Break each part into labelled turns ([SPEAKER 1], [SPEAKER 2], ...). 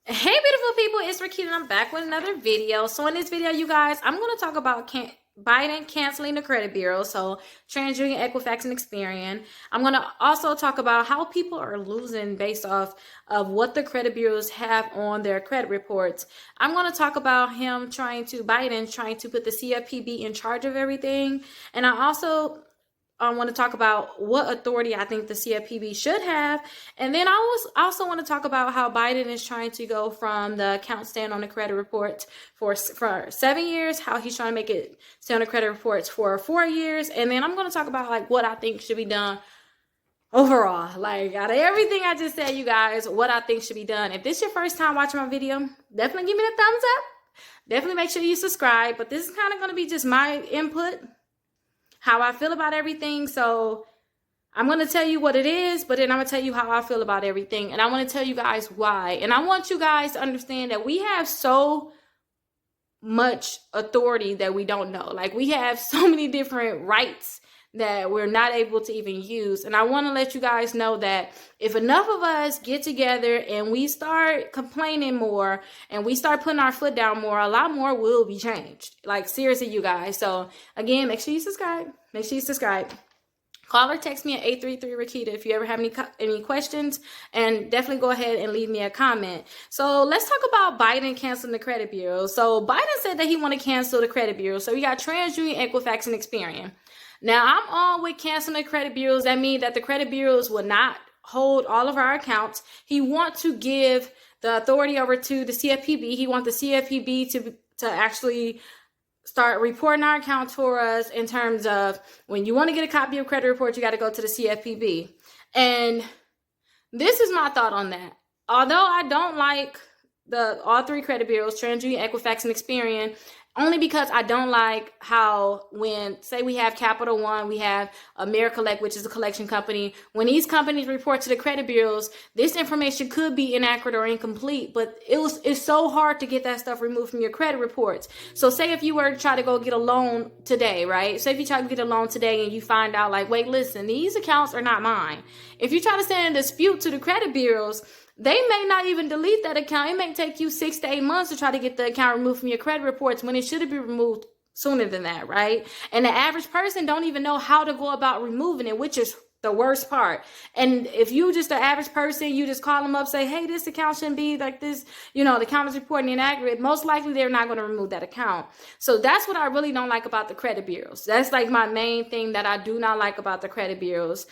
[SPEAKER 1] Hey beautiful people, it's Rickita and I'm back with another video. So in this video, you guys, I'm going to talk about Biden canceling the credit bureau, so TransUnion, Equifax, and Experian. I'm going to also talk about how people are losing based off of what the credit bureaus have on their credit reports. I'm going to talk about Biden trying to put the CFPB in charge of everything. And I also want to talk about what authority I think the CFPB should have. And then I also want to talk about how Biden is trying to go from the account stand on the credit report for 7 years, how he's trying to make it stay on the credit reports for 4 years. And then I'm going to talk about like what I think should be done overall. Like out of everything I just said, you guys, what I think should be done. If this is your first time watching my video, definitely give me the thumbs up. Definitely make sure you subscribe. But this is kind of going to be just my input, how I feel about everything. So I'm going to tell you what it is, but then I'm going to tell you how I feel about everything. And I want to tell you guys why. And I want you guys to understand that we have so much authority that we don't know. Like we have so many different rights that we're not able to even use. And I want to let you guys know that if enough of us get together and we start complaining more and we start putting our foot down more, a lot more will be changed. Like seriously, you guys. So again, make sure you subscribe. Make sure you subscribe. Call or text me at 833-RICKITA if you ever have any questions, and definitely go ahead and leave me a comment. So let's talk about Biden canceling the credit bureau. So Biden said that he want to cancel the credit bureau. So we got TransUnion, Equifax, and Experian. Now, I'm all with canceling the credit bureaus. That means that the credit bureaus will not hold all of our accounts. He wants to give the authority over to the CFPB. He wants the CFPB to actually start reporting our accounts for us in terms of when you want to get a copy of credit report, you got to go to the CFPB. And this is my thought on that. Although I don't like all three credit bureaus, TransUnion, Equifax, and Experian, only because I don't like how when, say we have Capital One, we have AmeriCollect, which is a collection company. When these companies report to the credit bureaus, this information could be inaccurate or incomplete, but it's so hard to get that stuff removed from your credit reports. So say if you were to try to go get a loan today, right? So if you try to get a loan today and you find out like, wait, listen, these accounts are not mine. If you try to send a dispute to the credit bureaus, they may not even delete that account. It may take you 6 to 8 months to try to get the account removed from your credit reports when it should have been removed sooner than that, right? And the average person don't even know how to go about removing it, which is the worst part. And if you just an average person, you just call them up, say, hey, this account shouldn't be like this, the account is reporting inaccurate. Most likely they're not going to remove that account. So that's what I really don't like about the credit bureaus. That's like my main thing that I do not like about the credit bureaus.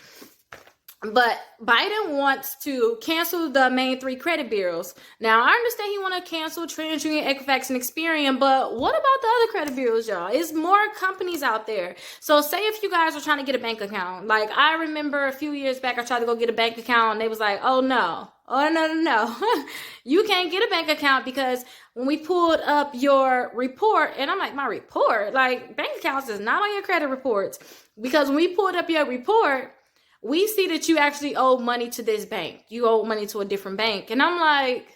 [SPEAKER 1] But Biden wants to cancel the main three credit bureaus. Now, I understand he want to cancel TransUnion, Equifax, and Experian, but what about the other credit bureaus, y'all? It's more companies out there. So say if you guys are trying to get a bank account. Like, I remember a few years back, I tried to go get a bank account, and they was like, oh, no. Oh, no. You can't get a bank account because when we pulled up your report, and I'm like, my report? Like, bank accounts is not on your credit reports. Because when we pulled up your report, we see that you actually owe money to this bank. You owe money to a different bank. And I'm like,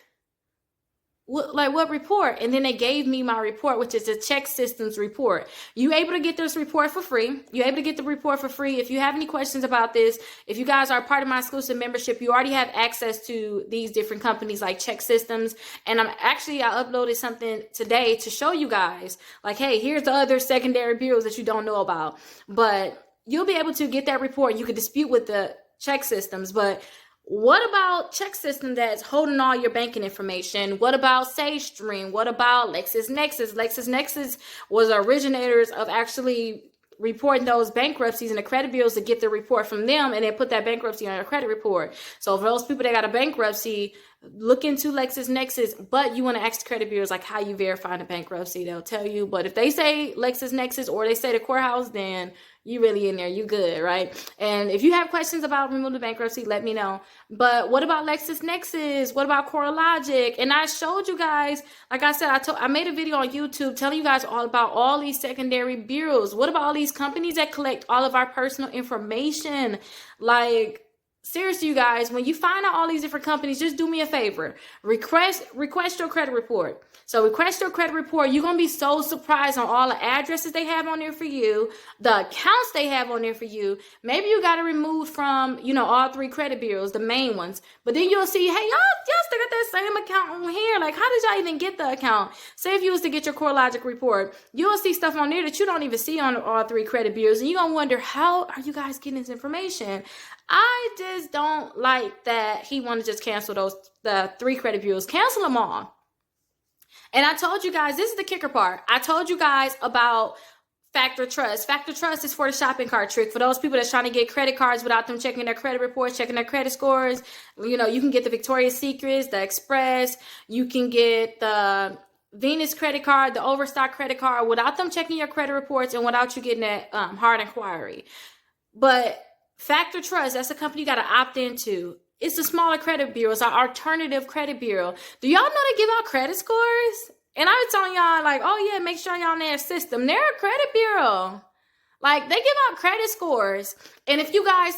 [SPEAKER 1] what report? And then they gave me my report, which is a check systems report. You able to get this report for free. You're able to get the report for free. If you have any questions about this, if you guys are part of my exclusive membership, you already have access to these different companies like check systems. And I uploaded something today to show you guys like, hey, here's the other secondary bureaus that you don't know about. But you'll be able to get that report. You could dispute with the check systems, but what about check system that's holding all your banking information? What about SageStream? What about LexisNexis? LexisNexis was originators of actually reporting those bankruptcies, and the credit bureaus to get the report from them and then put that bankruptcy on your credit report. So for those people that got a bankruptcy, look into LexisNexis, but you want to ask the credit bureaus like how you verify the bankruptcy. They'll tell you, but if they say LexisNexis or they say the courthouse, then you really in there, you good, right? And if you have questions about removing the bankruptcy, let me know. But what about LexisNexis? What about CoreLogic? And I showed you guys, like I said, I made a video on YouTube telling you guys all about all these secondary bureaus. What about all these companies that collect all of our personal information? Like, seriously, you guys, when you find out all these different companies, just do me a favor. Request your credit report. So request your credit report. You're going to be so surprised on all the addresses they have on there for you, the accounts they have on there for you. Maybe you got to remove from, all 3 credit bureaus, the main ones. But then you'll see, hey, y'all still got that same account on here. Like, how did y'all even get the account? Say if you was to get your CoreLogic report, you'll see stuff on there that you don't even see on all 3 credit bureaus. And you're going to wonder, how are you guys getting this information? I just don't like that he want to just cancel the 3 credit bureaus. Cancel them all. And I told you guys, this is the kicker part. I told you guys about Factor Trust. Factor Trust is for the shopping cart trick. For those people that's trying to get credit cards without them checking their credit reports, checking their credit scores. You can get the Victoria's Secrets, the Express. You can get the Venus credit card, the Overstock credit card, without them checking your credit reports and without you getting that hard inquiry. But Factor Trust, that's a company you got to opt into. It's the smaller credit bureaus, our alternative credit bureau. Do y'all know they give out credit scores? And I was telling y'all, like, oh yeah, make sure y'all in their system. They're a credit bureau. Like, they give out credit scores. And if you guys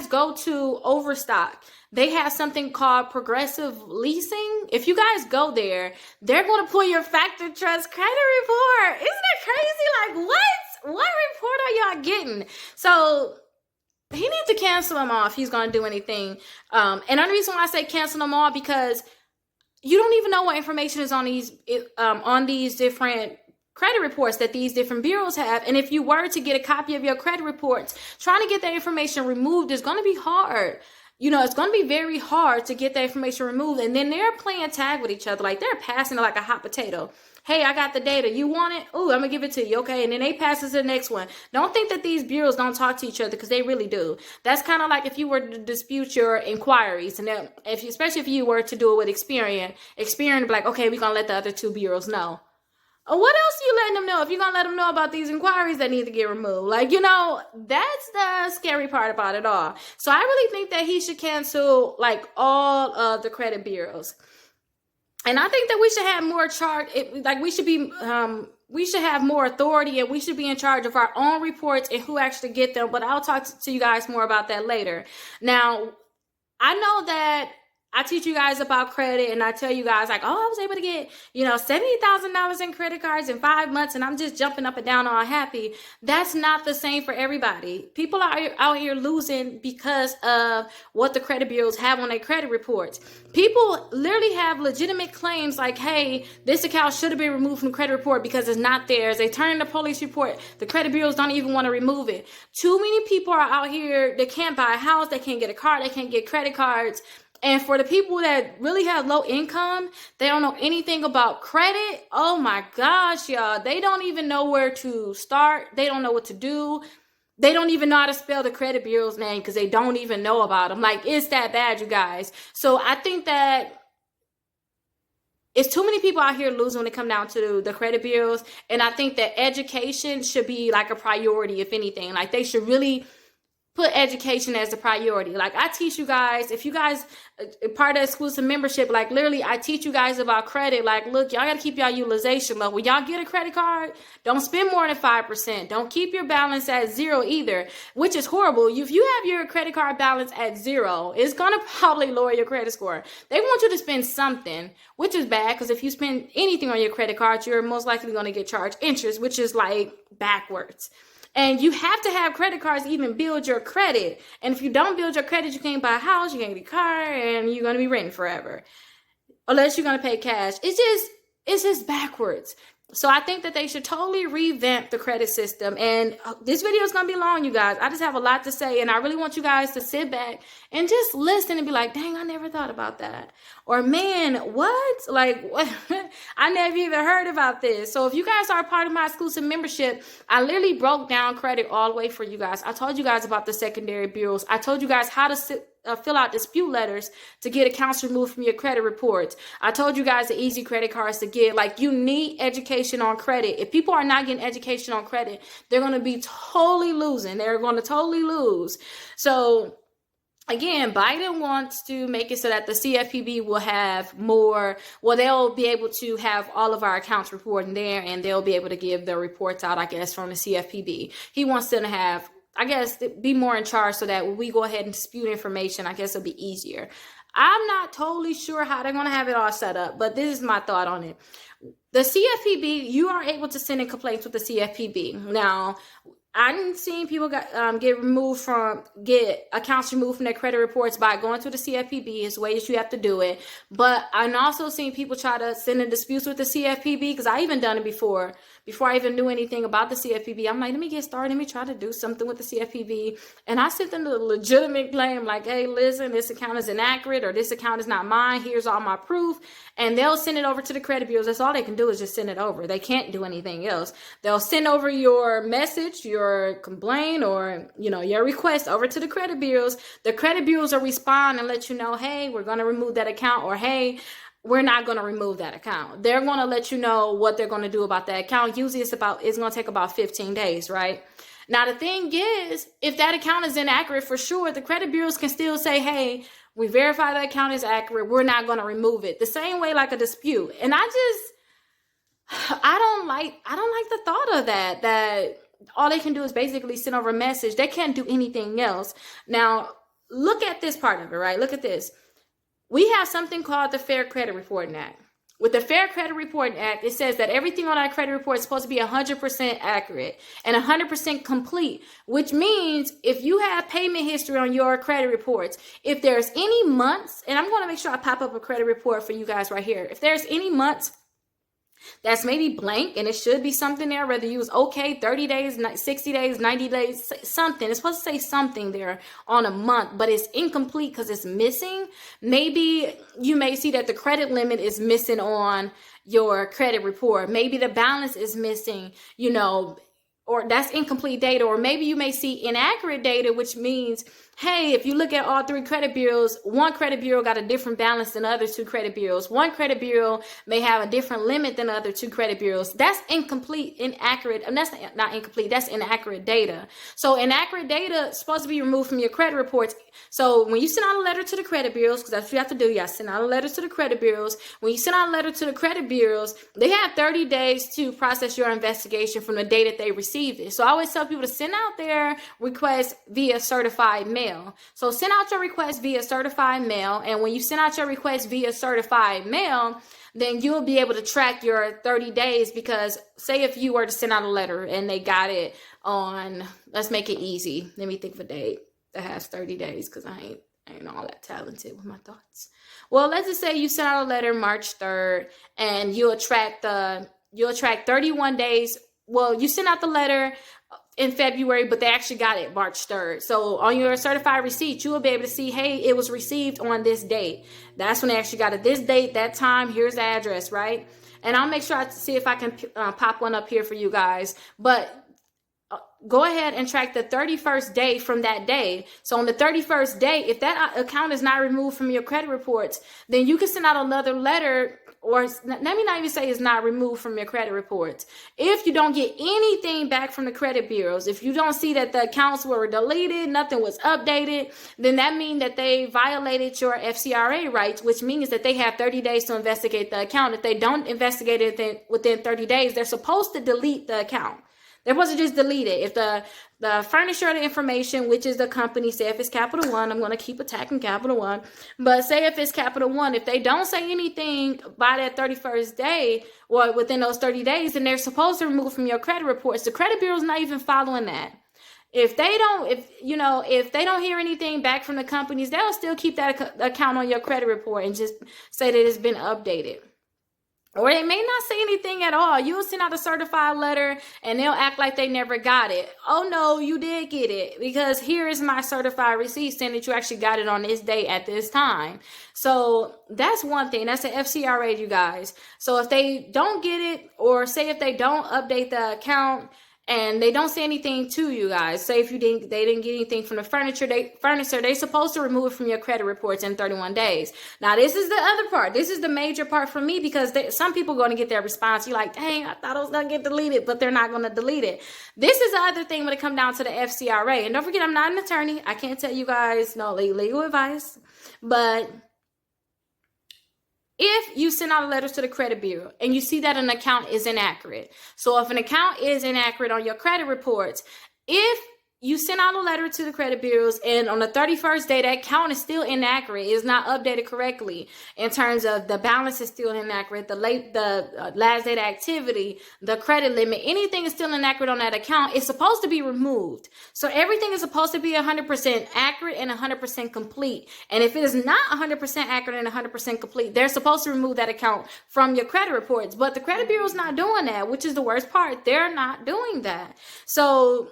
[SPEAKER 1] go to Overstock, they have something called progressive leasing. If you guys go there, they're going to pull your Factor Trust credit report. Isn't that crazy? Like, what? What report are y'all getting? So he needs to cancel them off if he's going to do anything. And the reason why I say cancel them all, because you don't even know what information is on these different credit reports that these different bureaus have. And if you were to get a copy of your credit reports, trying to get that information removed is going to be hard. It's going to be very hard to get that information removed. And then they're playing tag with each other. Like, they're passing it like a hot potato. Hey, I got the data. You want it? Oh, I'm going to give it to you. Okay. And then they pass it to the next one. Don't think that these bureaus don't talk to each other, because they really do. That's kind of like if you were to dispute your inquiries. And then especially if you were to do it with Experian would be like, okay, we're going to let the other 2 bureaus know. What else are you letting them know? If you're going to let them know about these inquiries that need to get removed. Like, that's the scary part about it all. So I really think that he should cancel, like, all of the credit bureaus. And I think that we should have more we should have more authority, and we should be in charge of our own reports and who actually get them. But I'll talk to you guys more about that later. Now, I know that I teach you guys about credit, and I tell you guys, like, oh, I was able to get, $70,000 in credit cards in 5 months, and I'm just jumping up and down all happy. That's not the same for everybody. People are out here losing because of what the credit bureaus have on their credit reports. People literally have legitimate claims like, hey, this account should have been removed from the credit report because it's not theirs. They turn in the police report. The credit bureaus don't even want to remove it. Too many people are out here. They can't buy a house. They can't get a car. They can't get credit cards. And for the people that really have low income, they don't know anything about credit. Oh my gosh, y'all. They don't even know where to start. They don't know what to do. They don't even know how to spell the credit bureau's name because they don't even know about them. Like, it's that bad, you guys. So I think that it's too many people out here losing when it comes down to the credit bureaus. And I think that education should be like a priority, if anything. Like, they should really put education as a priority. Like, I teach you guys, if you guys part of exclusive membership, like, literally I teach you guys about credit. Like, look, y'all got to keep y'all utilization low. When y'all get a credit card, don't spend more than 5%. Don't keep your balance at 0 either, which is horrible. If you have your credit card balance at 0, it's going to probably lower your credit score. They want you to spend something, which is bad, because if you spend anything on your credit card, you're most likely going to get charged interest, which is like backwards. And you have to have credit cards to even build your credit. And if you don't build your credit, you can't buy a house, you can't get a car, and you're going to be renting forever. Unless you're going to pay cash. It's just backwards. So I think that they should totally revamp the credit system. And this video is going to be long, you guys. I just have a lot to say. And I really want you guys to sit back and just listen and be like, dang, I never thought about that. Or, man, what? Like, what? I never even heard about this. So if you guys are a part of my exclusive membership, I literally broke down credit all the way for you guys. I told you guys about the secondary bureaus. I told you guys how to fill out dispute letters to get accounts removed from your credit reports. I told you guys the easy credit cards to get. Like, you need education on credit. If people are not getting education on credit, they're going to be totally losing. They're going to totally lose. So again, Biden wants to make it so that the CFPB will have more, well, they'll be able to have all of our accounts reporting there, and they'll be able to give the reports out, I guess, from the CFPB. He wants them to have I guess, be more in charge so that when we go ahead and dispute information, I guess it'll be easier. I'm not totally sure how they're going to have it all set up, but this is my thought on it. The CFPB, you are able to send in complaints with the CFPB. Now, I've seen people get accounts removed from their credit reports by going to the CFPB. It's ways you have to do it. But I've also seen people try to send in disputes with the CFPB, because I even done it before I even knew anything about the CFPB. I'm like, let me get started. Let me try to do something with the CFPB. And I sent them a legitimate claim like, hey, listen, this account is inaccurate, or this account is not mine. Here's all my proof. And they'll send it over to the credit bureaus. That's all they can do, is just send it over. They can't do anything else. They'll send over your message, your complaint, or, your request over to the credit bureaus. The credit bureaus will respond and let you know, hey, we're going to remove that account, or hey, we're not going to remove that account. They're going to let you know what they're going to do about that account. Usually it's going to take about 15 days, right? Now, the thing is, if that account is inaccurate, for sure, the credit bureaus can still say, hey, we verify that account is accurate. We're not going to remove it. The same way like a dispute. And I don't like the thought of that all they can do is basically send over a message. They can't do anything else. Now, look at this part of it, right? Look at this. We have something called the Fair Credit Reporting Act. With the Fair Credit Reporting Act, it says that everything on our credit report is supposed to be 100% accurate and 100% complete, which means if you have payment history on your credit reports, if there's any months, and I'm going to make sure I pop up a credit report for you guys right here. If there's any months that's maybe blank, and it should be something there, whether you was okay, 30 days, 60 days, 90 days, something. It's supposed to say something there on a month, but it's incomplete because it's missing. Maybe you may see that the credit limit is missing on your credit report. Maybe the balance is missing, or that's incomplete data. Or maybe you may see inaccurate data, which means, hey, if you look at all three credit bureaus, one credit bureau got a different balance than the other two credit bureaus. One credit bureau may have a different limit than the other two credit bureaus. That's inaccurate. And that's not incomplete. That's inaccurate data. So inaccurate data is supposed to be removed from your credit reports. So when you send out a letter to the credit bureaus, because that's what you have to do, you have to send out a letter to the credit bureaus. When you send out a letter to the credit bureaus, they have 30 days to process your investigation from the day that they received it. So I always tell people to send out their request via certified mail. So send out your request via certified mail. And when you send out your request via certified mail, then you'll be able to track your 30 days. Because say if you were to send out a letter and they got it on, let's make it easy. Let me think of a date that has 30 days, because I ain't all that talented with my thoughts. Well, let's just say you sent out a letter March 3rd and you'll track 31 days. Well, you sent out the letter in February, but they actually got it March 3rd. So on your certified receipt, you will be able to see, hey, it was received on this date. That's when they actually got it. This date, that time, here's the address, right? And I'll make sure I see if I can pop one up here for you guys. But go ahead and track the 31st day from that day. So on the 31st day, if that account is not removed from your credit reports, then you can send out another letter. Or let me not even say it's not removed from your credit reports. If you don't get anything back from the credit bureaus, if you don't see that the accounts were deleted, nothing was updated, then that means that they violated your FCRA rights, which means that they have 30 days to investigate the account. If they don't investigate it within 30 days, they're supposed to delete the account. They're supposed to just delete it. If the furnisher of the information, which is the company, say if it's Capital One, I'm going to keep attacking Capital One, but say if it's Capital One, if they don't say anything by that 31st day or within those 30 days, then they're supposed to remove from your credit reports. The credit bureau is not even following that. If they don't hear anything back from the companies, they'll still keep that account on your credit report and just say that it's been updated. Or they may not say anything at all. You'll send out a certified letter and they'll act like they never got it. Oh no, you did get it, because here is my certified receipt saying that you actually got it on this day at this time. So that's one thing. That's an FCRA, you guys. So if they don't get it, or say if they don't update the account and they don't say anything to you guys, say if they didn't get anything from the furniture, they're supposed to remove it from your credit reports in 31 days. Now, this is the other part. This is the major part for me, because some people are going to get their response. You're like, dang, I thought it was going to get deleted, but they're not going to delete it. This is the other thing when it comes down to the FCRA. And don't forget, I'm not an attorney. I can't tell you guys no legal advice, but if you send out a letter to the credit bureau and you see that an account is inaccurate. So if an account is inaccurate on your credit reports, if you send out a letter to the credit bureaus, and on the 31st day, that account is still inaccurate. It's not updated correctly in terms of the balance is still inaccurate, the last date of activity, the credit limit, anything is still inaccurate on that account. It's supposed to be removed. So everything is supposed to be 100% accurate and 100% complete. And if it is not 100% accurate and 100% complete, they're supposed to remove that account from your credit reports. But the credit bureau is not doing that, which is the worst part. They're not doing that. So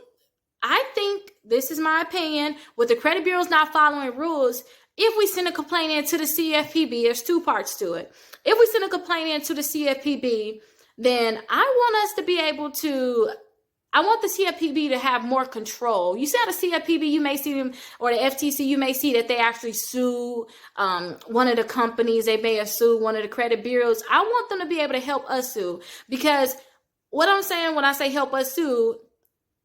[SPEAKER 1] I think, this is my opinion, with the credit bureaus not following rules, if we send a complaint in to the CFPB, there's two parts to it. If we send a complaint in to the CFPB, then I want the CFPB to have more control. You see how the CFPB, you may see them, or the FTC, you may see that they actually sue one of the companies. They may have sued one of the credit bureaus. I want them to be able to help us sue, because what I'm saying when I say help us sue,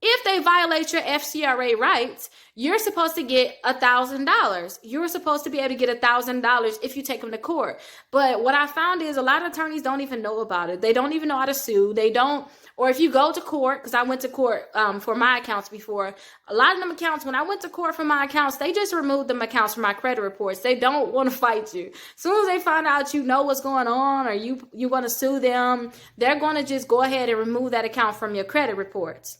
[SPEAKER 1] if they violate your FCRA rights, you're supposed to get $1,000. You're supposed to be able to get $1,000 if you take them to court. But what I found is a lot of attorneys don't even know about it. They don't even know how to sue. They don't, or if you go to court, because I went to court for my accounts before, a lot of them accounts, when I went to court for my accounts, they just removed them accounts from my credit reports. They don't want to fight you. As soon as they find out you know what's going on, or you want to sue them, they're going to just go ahead and remove that account from your credit reports.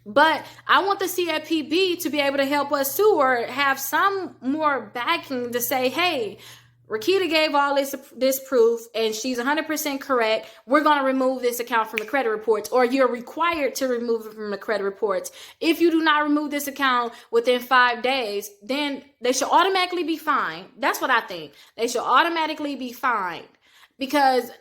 [SPEAKER 1] But I want the CFPB to be able to help us sue, or have some more backing to say, hey, Rickita gave all this proof and she's 100% correct. We're going to remove this account from the credit reports, or you're required to remove it from the credit reports. If you do not remove this account within 5 days, then they should automatically be fined. That's what I think. They should automatically be fined, because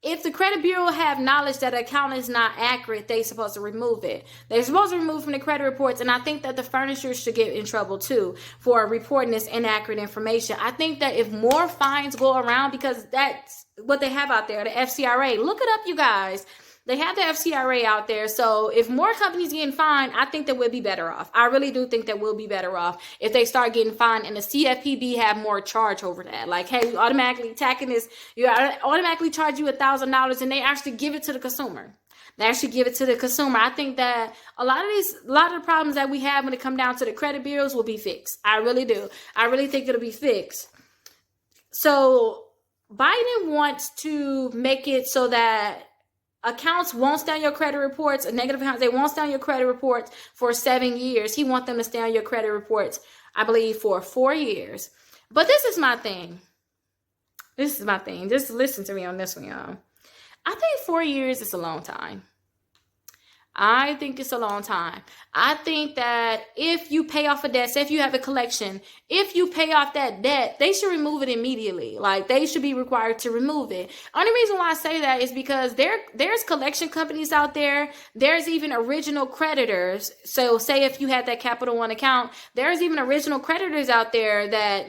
[SPEAKER 1] if the credit bureau have knowledge that an account is not accurate, they're supposed to remove it. They're supposed to remove from the credit reports. And I think that the furnishers should get in trouble too for reporting this inaccurate information. I think that if more fines go around, because that's what they have out there, the FCRA. Look it up, you guys. They have the FCRA out there. So if more companies getting fined, I think that we'll be better off. I really do think that we'll be better off if they start getting fined and the CFPB have more charge over that. Like, hey, we automatically attacking this. You automatically charge you $1,000 and they actually give it to the consumer. They actually give it to the consumer. I think that a lot of the problems that we have when it comes down to the credit bureaus will be fixed. I really do. I really think it'll be fixed. So Biden wants to make it so that accounts won't stay on your credit reports, negative accounts, they won't stay on your credit reports for 7 years. He wants them to stay on your credit reports, I believe, for 4 years. But this is my thing. This is my thing. Just listen to me on this one, y'all. I think 4 years is a long time. I think it's a long time. I think that if you pay off a debt, say if you have a collection, if you pay off that debt, they should remove it immediately. Like, they should be required to remove it. Only reason why I say that is because there's collection companies out there. There's even original creditors. So say if you had that Capital One account, there's even original creditors out there that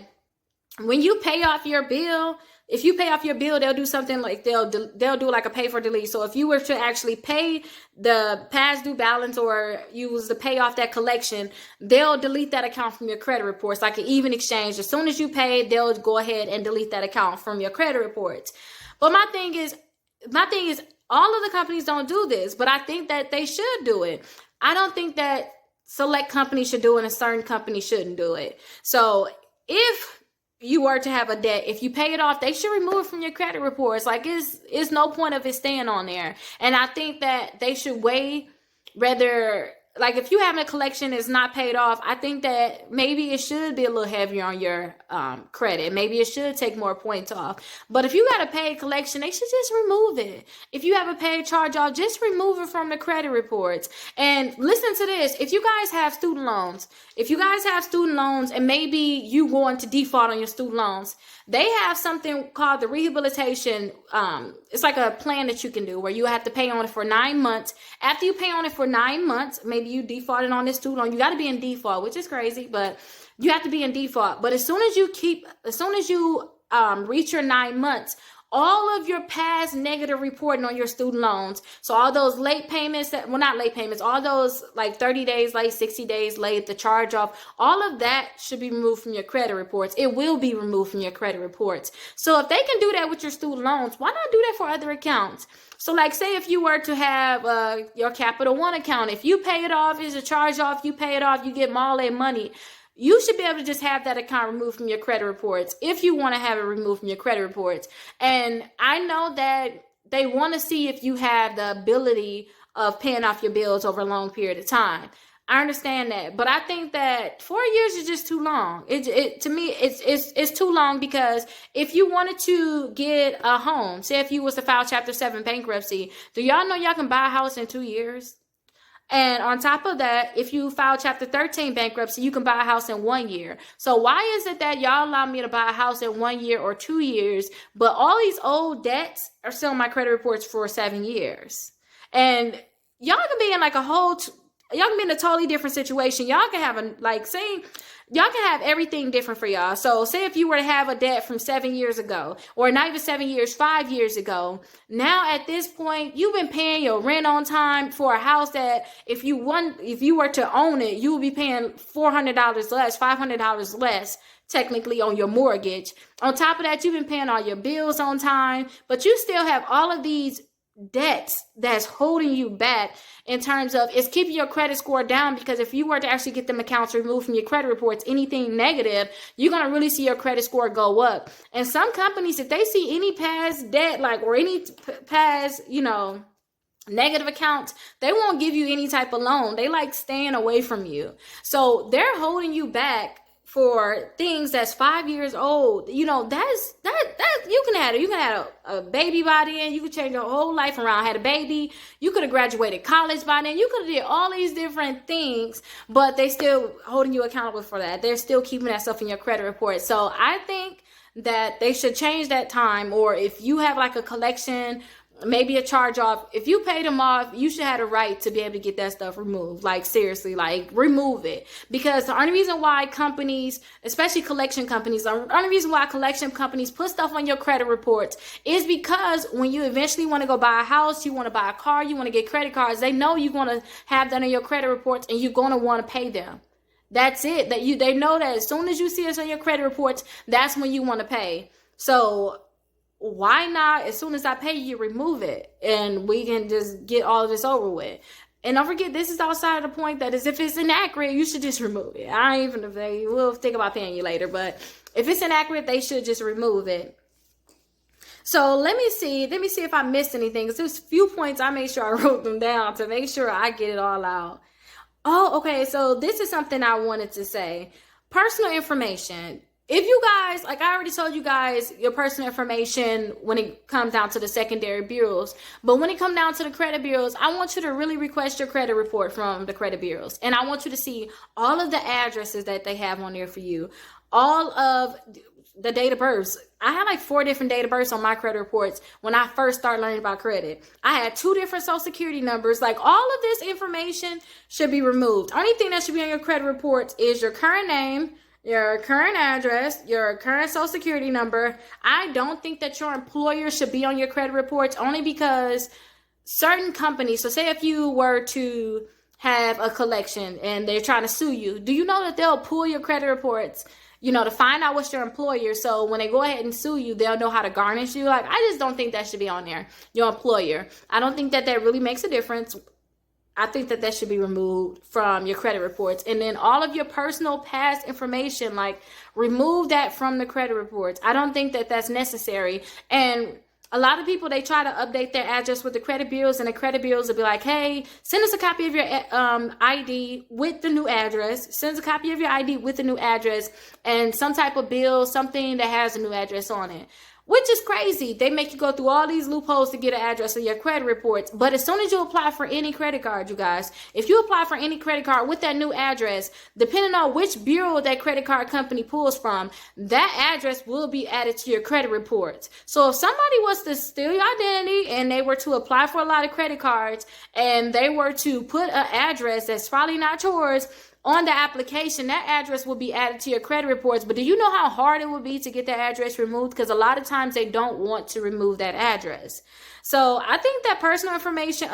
[SPEAKER 1] when you pay off your bill, if you pay off your bill, they'll do something like they'll do like a pay for delete. So if you were to actually pay the past due balance, or you was to pay off that collection, they'll delete that account from your credit reports, like an even exchange. As soon as you pay, they'll go ahead and delete that account from your credit reports. But my thing is, all of the companies don't do this, but I think that they should do it. I don't think that select companies should do it and certain companies shouldn't do it. So if you were to have a debt, if you pay it off, they should remove it from your credit reports. Like, it's no point of it staying on there. And I think that they should weigh whether, like, if you have a collection that's not paid off, I think that maybe it should be a little heavier on your credit. Maybe it should take more points off. But if you got a paid collection, they should just remove it. If you have a paid charge off, just remove it from the credit reports. And listen to this. If you guys have student loans, and maybe you go into default on your student loans, they have something called the rehabilitation. It's like a plan that you can do where you have to pay on it for 9 months. After you pay on it for 9 months, maybe you defaulted on this student loan. You got to be in default, which is crazy, but you have to be in default. But as soon as you reach your 9 months, all of your past negative reporting on your student loans. So all those late payments not late payments, all those like 30 days late, 60 days late, the charge off, all of that should be removed from your credit reports. It will be removed from your credit reports. So if they can do that with your student loans, why not do that for other accounts? So like say if you were to have your Capital One account, if you pay it off, it's a charge off, you pay it off, you get all that money, you should be able to just have that account removed from your credit reports if you want to have it removed from your credit reports. And I know that they want to see if you have the ability of paying off your bills over a long period of time. I understand that, but I think that 4 years is just too long. To me, it's too long, because if you wanted to get a home, say if you was to file Chapter 7 bankruptcy, do y'all know y'all can buy a house in 2 years? And on top of that, if you file Chapter 13 bankruptcy, you can buy a house in 1 year. So why is it that y'all allow me to buy a house in 1 year or 2 years, but all these old debts are still in my credit reports for 7 years? And y'all can be in like y'all can be in a totally different situation. Y'all can have y'all can have everything different for y'all. So say if you were to have a debt from 7 years ago, or not even 7 years, 5 years ago, now at this point, you've been paying your rent on time for a house that if you were to own it, you would be paying $400 less, $500 less technically on your mortgage. On top of that, you've been paying all your bills on time, but you still have all of these debts that's holding you back in terms of it's keeping your credit score down, because if you were to actually get them accounts removed from your credit reports, anything negative, you're going to really see your credit score go up. And some companies, if they see any past debt, or any past, negative accounts, they won't give you any type of loan. They like staying away from you. So they're holding you back for things that's 5 years old. That you can have a baby by then. You could change your whole life around. Had a baby, you could have graduated college by then. You could have did all these different things, but they still holding you accountable for that. They're still keeping that stuff in your credit report. So I think that they should change that time. Or if you have like a collection, maybe a charge off, if you paid them off, you should have the right to be able to get that stuff removed. Like seriously, remove it. Because the only reason why companies, especially collection companies, the only reason why collection companies put stuff on your credit reports is because when you eventually want to go buy a house, you want to buy a car, you want to get credit cards, they know you're going to have that on your credit reports and you're going to want to pay them. That's it. They know that as soon as you see us on your credit reports, that's when you want to pay. So why not, as soon as I pay you, remove it and we can just get all of this over with? And don't forget, this is outside of the point that is if it's inaccurate, you should just remove it. I ain't even we'll think about paying you later, but if it's inaccurate, they should just remove it. So let me see if I missed anything, because there's a few points I made sure I wrote them down to make sure I get it all out. Oh, okay. So this is something I wanted to say. Personal information. If you guys, like I already told you guys, your personal information when it comes down to the secondary bureaus, but when it comes down to the credit bureaus, I want you to really request your credit report from the credit bureaus. And I want you to see all of the addresses that they have on there for you, all of the date of births. I had like 4 different date of births on my credit reports when I first started learning about credit. I had 2 different social security numbers. Like all of this information should be removed. Only thing that should be on your credit reports is your current name, your current address, your current social security number. I don't think that your employer should be on your credit reports, only because certain companies, so say if you were to have a collection and they're trying to sue you, do you know that they'll pull your credit reports, to find out what's your employer? So when they go ahead and sue you, they'll know how to garnish you. Like, I just don't think that should be on there, your employer. I don't think that really makes a difference. I think that should be removed from your credit reports. And then all of your personal past information, remove that from the credit reports. I don't think that that's necessary. And a lot of people, they try to update their address with the credit bureaus, and the credit bureaus will be like, hey, send us a copy of your ID with the new address. Send us a copy of your ID with the new address and some type of bill, something that has a new address on it. Which is crazy. They make you go through all these loopholes to get an address on your credit reports. But as soon as you apply for any credit card, you guys, if you apply for any credit card with that new address, depending on which bureau that credit card company pulls from, that address will be added to your credit reports. So if somebody was to steal your identity and they were to apply for a lot of credit cards and they were to put an address that's probably not yours, on the application, that address will be added to your credit reports. But do you know how hard it would be to get that address removed? Because a lot of times they don't want to remove that address. So I think that personal information,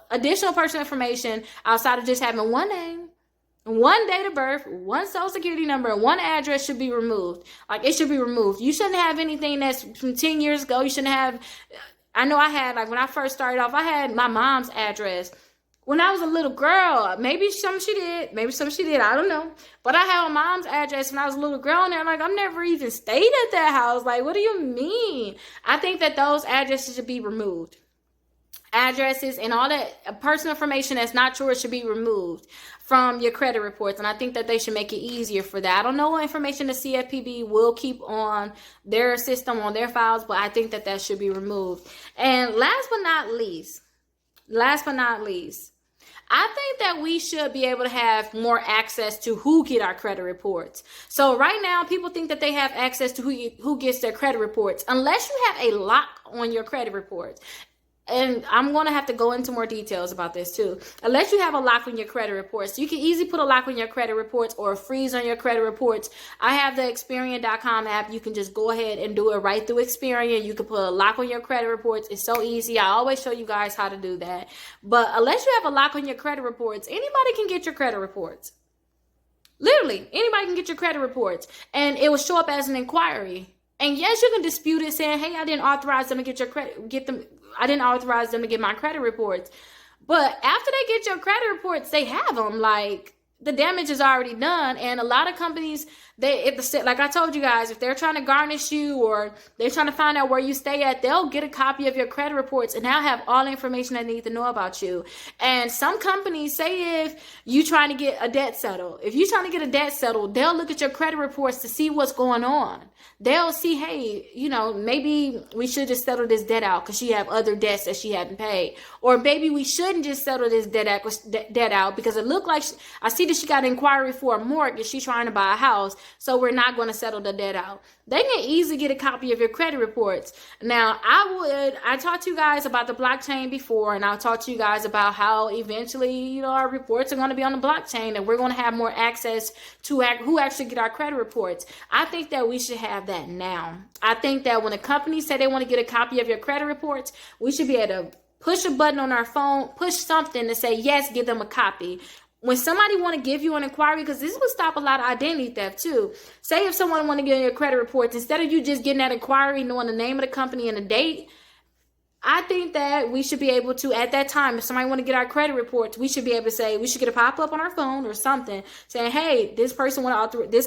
[SPEAKER 1] additional personal information outside of just having one name, one date of birth, one social security number, and one address should be removed. Like, it should be removed. You shouldn't have anything that's from 10 years ago. You shouldn't have, I know I had, like, when I first started off, I had my mom's address. When I was a little girl, maybe some she did, I don't know. But I had my mom's address when I was a little girl, and they're like, I've never even stayed at that house. Like, what do you mean? I think that those addresses should be removed. Addresses and all that personal information that's not yours should be removed from your credit reports. And I think that they should make it easier for that. I don't know what information the CFPB will keep on their system, on their files, but I think that that should be removed. And last but not least, I think that we should be able to have more access to who get our credit reports. So right now, people think that they have access to who gets their credit reports, unless you have a lock on your credit reports. And I'm going to have to go into more details about this too. Unless you have a lock on your credit reports. You can easily put a lock on your credit reports or a freeze on your credit reports. I have the Experian.com app. You can just go ahead and do it right through Experian. You can put a lock on your credit reports. It's so easy. I always show you guys how to do that. But unless you have a lock on your credit reports, anybody can get your credit reports. Literally, anybody can get your credit reports. And it will show up as an inquiry. And yes, you can dispute it saying, hey, I didn't authorize them to I didn't authorize them to get my credit reports. But after they get your credit reports, they have them. Like, the damage is already done. And a lot of companies, like I told you guys, if they're trying to garnish you or they're trying to find out where you stay at, they'll get a copy of your credit reports and they'll have all the information they need to know about you. And some companies, say if you trying to get a debt settled, they'll look at your credit reports to see what's going on. They'll see, hey, maybe we should just settle this debt out because she have other debts that she hadn't paid. Or maybe we shouldn't just settle this debt out because it looked like I see that she got an inquiry for a mortgage. She's trying to buy a house. So we're not going to settle the debt out. They can easily get a copy of your credit reports. Now, I talked to you guys about the blockchain before, and I'll talk to you guys about how eventually, our reports are going to be on the blockchain and we're going to have more access to who actually get our credit reports. I think that we should have that now. I think that when a company say they want to get a copy of your credit reports, we should be able to push a button on our phone, push something to say, yes, give them a copy. When somebody want to give you an inquiry, because this would stop a lot of identity theft too. Say if someone want to get your credit reports, instead of you just getting that inquiry, knowing the name of the company and the date, I think that we should be able to, at that time, if somebody want to get our credit reports, we should be able to say, we should get a pop-up on our phone or something saying, hey, this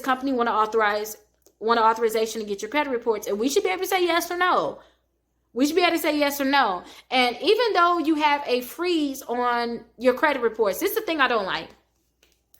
[SPEAKER 1] company want authorization to get your credit reports. And we should be able to say yes or no. We should be able to say yes or no. And even though you have a freeze on your credit reports, this is the thing I don't like.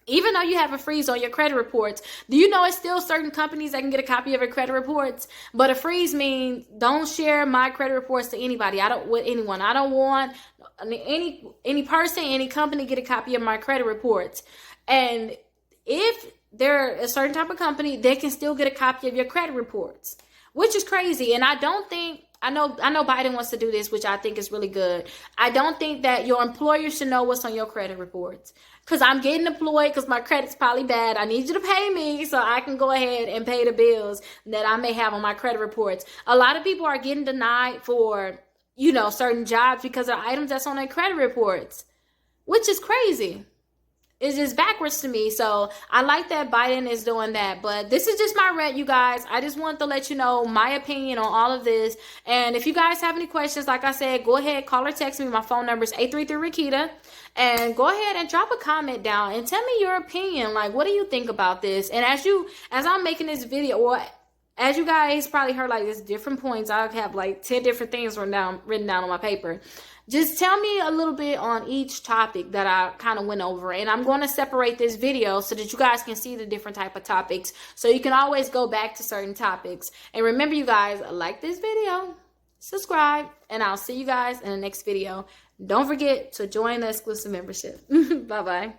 [SPEAKER 1] Even though you have a freeze on your credit reports, do you know it's still certain companies that can get a copy of your credit reports? But a freeze means don't share my credit reports to anybody. I don't want any person, any company get a copy of my credit reports. And if they're a certain type of company, they can still get a copy of your credit reports, which is crazy. And I know Biden wants to do this, which I think is really good. I don't think that your employer should know what's on your credit reports. Because I'm getting employed because my credit's probably bad. I need you to pay me so I can go ahead and pay the bills that I may have on my credit reports. A lot of people are getting denied for, certain jobs because of items that's on their credit reports, which is crazy. It's just backwards to me. So I like that Biden is doing that. But this is just my rant, you guys. I just wanted to let you know my opinion on all of this. And if you guys have any questions, like I said, go ahead, call or text me. My phone number is 833-Rickita. And go ahead and drop a comment down and tell me your opinion. Like, what do you think about this? And as I'm making this video, or as you guys probably heard, like, there's different points. I have like 10 different things written down on my paper. Just tell me a little bit on each topic that I kind of went over. And I'm going to separate this video so that you guys can see the different type of topics. So you can always go back to certain topics. And remember, you guys, like this video, subscribe, and I'll see you guys in the next video. Don't forget to join the exclusive membership. Bye-bye.